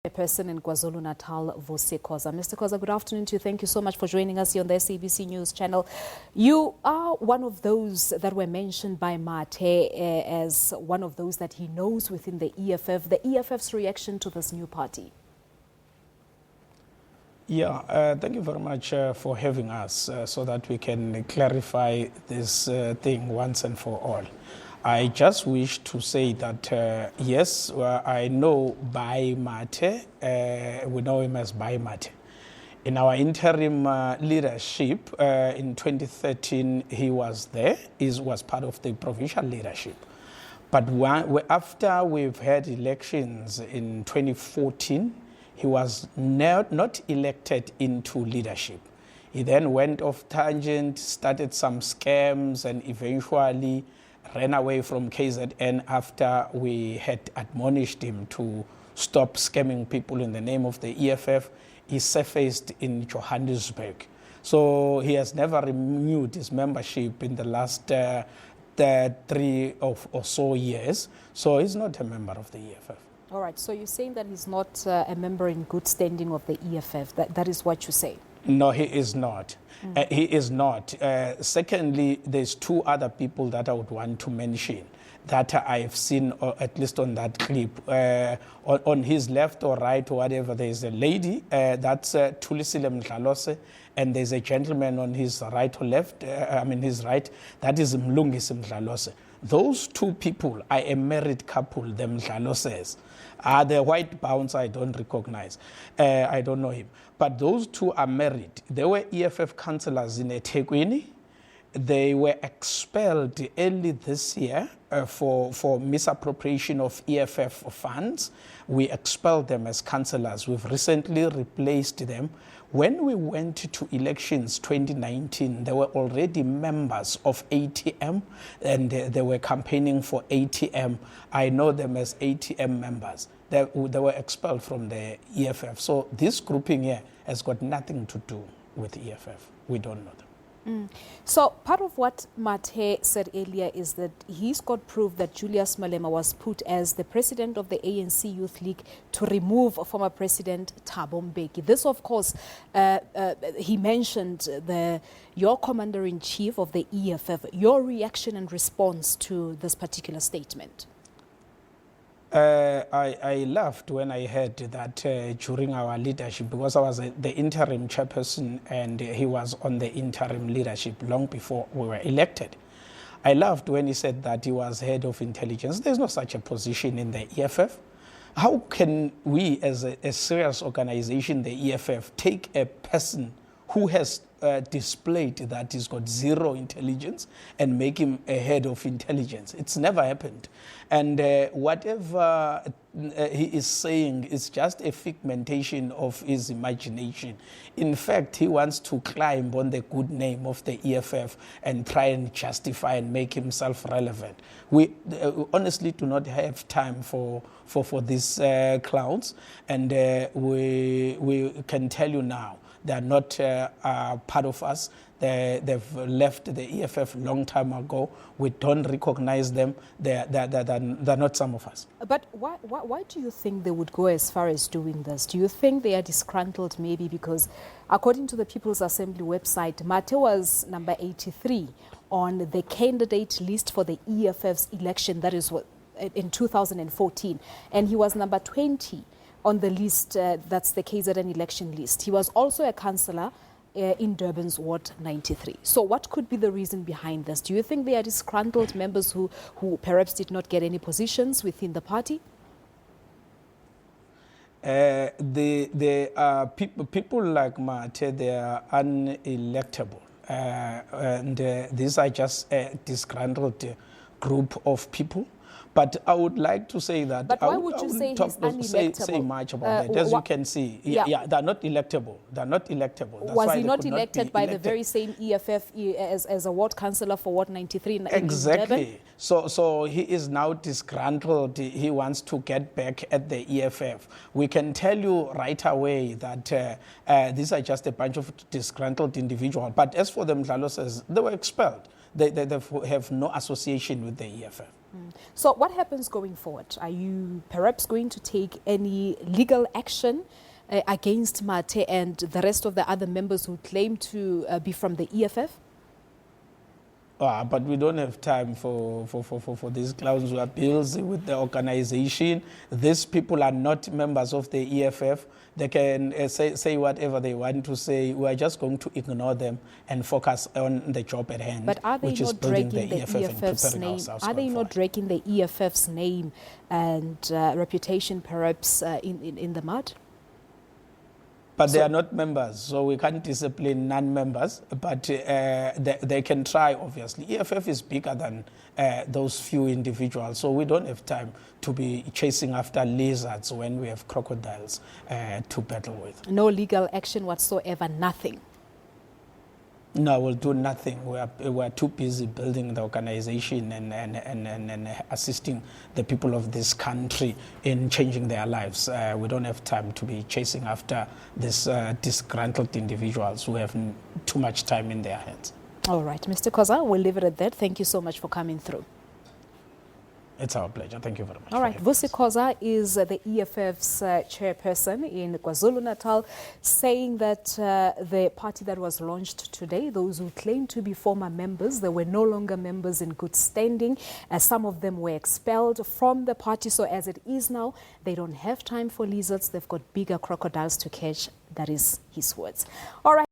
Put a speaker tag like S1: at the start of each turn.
S1: Chairperson in KwaZulu-Natal, Vusi Khoza. Mr. Khoza, good afternoon to you. Thank you so much for joining us here on the SABC News channel. You are one of those that were mentioned by Mathe as one of those that he knows within the EFF. The EFF's reaction to this new party?
S2: Yeah, thank you very much for having us so that we can clarify this thing once and for all. I just wish to say that, yes, I know Bhai Mathe. We know him as Bhai Mathe. In our interim leadership in 2013, he was there. He was part of the provincial leadership. But after we've had elections in 2014, he was not elected into leadership. He then went off tangent, started some scams, and eventually ran away from KZN after we had admonished him to stop scamming people in the name of the EFF. He surfaced in Johannesburg. So he has never renewed his membership in the last 3 or so years. So he's not a member of the EFF.
S1: All right, so you're saying that he's not a member in good standing of the EFF. That is what you say?
S2: No, he is not. He is not. Secondly, there's 2 other people that I would want to mention that I've seen, or at least on that clip. On his left or right or whatever, there's a lady, that's Thulisile Mdlalose, and there's a gentleman on his right or left, his right, that is Mlungisi Mdlalose. Those 2 people are a married couple, the Mdlaloses. The white bouncer, I don't recognize. I don't know him. But those 2 are married. They were EFF councillors in eThekwini. They were expelled early this year for misappropriation of EFF funds. We expelled them as councillors. We've recently replaced them. When we went to elections 2019, they were already members of ATM, and they were campaigning for ATM. I know them as ATM members. They were expelled from the EFF. So this grouping here has got nothing to do with EFF. We don't know them.
S1: So part of what Mathe said earlier is that he's got proof that Julius Malema was put as the president of the ANC Youth League to remove former President Thabo Mbeki. This, of course, he mentioned your commander-in-chief of the EFF. Your reaction and response to this particular statement?
S2: I laughed when I heard that during our leadership, because I was the interim chairperson and he was on the interim leadership long before we were elected. I laughed when he said that he was head of intelligence. There's no such a position in the EFF. How can we, as a serious organization, the EFF, take a person who has displayed that he's got 0 intelligence and make him a head of intelligence? It's never happened. And whatever he is saying is just a figmentation of his imagination. In fact, he wants to climb on the good name of the EFF and try and justify and make himself relevant. We honestly do not have time for these clowns, and we can tell you now, they are not part of us. They've left the EFF long time ago. We don't recognize them. They're not some of us.
S1: But why do you think they would go as far as doing this? Do you think they are disgruntled maybe because, according to the People's Assembly website, Mathe was number 83 on the candidate list for the EFF's election, that is what, in 2014, and he was number 20 on the list, that's the KZN election list. He was also a councillor in Durban's Ward 93. So what could be the reason behind this? Do you think they are disgruntled members who perhaps did not get any positions within the party?
S2: There are people like Mathe, they are unelectable. And these are just a disgruntled group of people. But I would like to say that
S1: but why would you say he's unelectable?
S2: Say much about that. As you can see, yeah, they're not electable. They're not electable. That's
S1: was he not elected by the very same EFF as a ward councillor for Ward 93 in
S2: exactly.
S1: Durban?
S2: So he is now disgruntled. He wants to get back at the EFF. We can tell you right away that these are just a bunch of disgruntled individuals. But as for the Mdlaloses, they were expelled. they have no association with the EFF.
S1: So what happens going forward? Are you perhaps going to take any legal action against Mathe and the rest of the other members who claim to be from the EFF?
S2: But we don't have time for these clowns who are bills with the organization. These people are not members of the EFF. They can say whatever they want to say. We are just going to ignore them and focus on the job at hand,
S1: but are they
S2: which
S1: not
S2: is building
S1: dragging
S2: the EFF and
S1: EFF's
S2: preparing
S1: name?
S2: ourselves
S1: Are they
S2: going
S1: not
S2: forward.
S1: dragging the EFF's name and reputation perhaps in the mud?
S2: But they are not members, so we can't discipline non-members, but they can try, obviously. EFF is bigger than those few individuals, so we don't have time to be chasing after lizards when we have crocodiles to battle with.
S1: No legal action whatsoever, nothing.
S2: No, we'll do nothing. We're too busy building the organization and assisting the people of this country in changing their lives. We don't have time to be chasing after these disgruntled individuals who have too much time in their hands.
S1: All right, Mr. Khoza, we'll leave it at that. Thank you so much for coming through.
S2: It's our pleasure. Thank you very much.
S1: All right, Vusi Khoza is the EFF's chairperson in KwaZulu-Natal, saying that the party that was launched today, those who claim to be former members, they were no longer members in good standing. Some of them were expelled from the party. So as it is now, they don't have time for lizards. They've got bigger crocodiles to catch. That is his words. All right.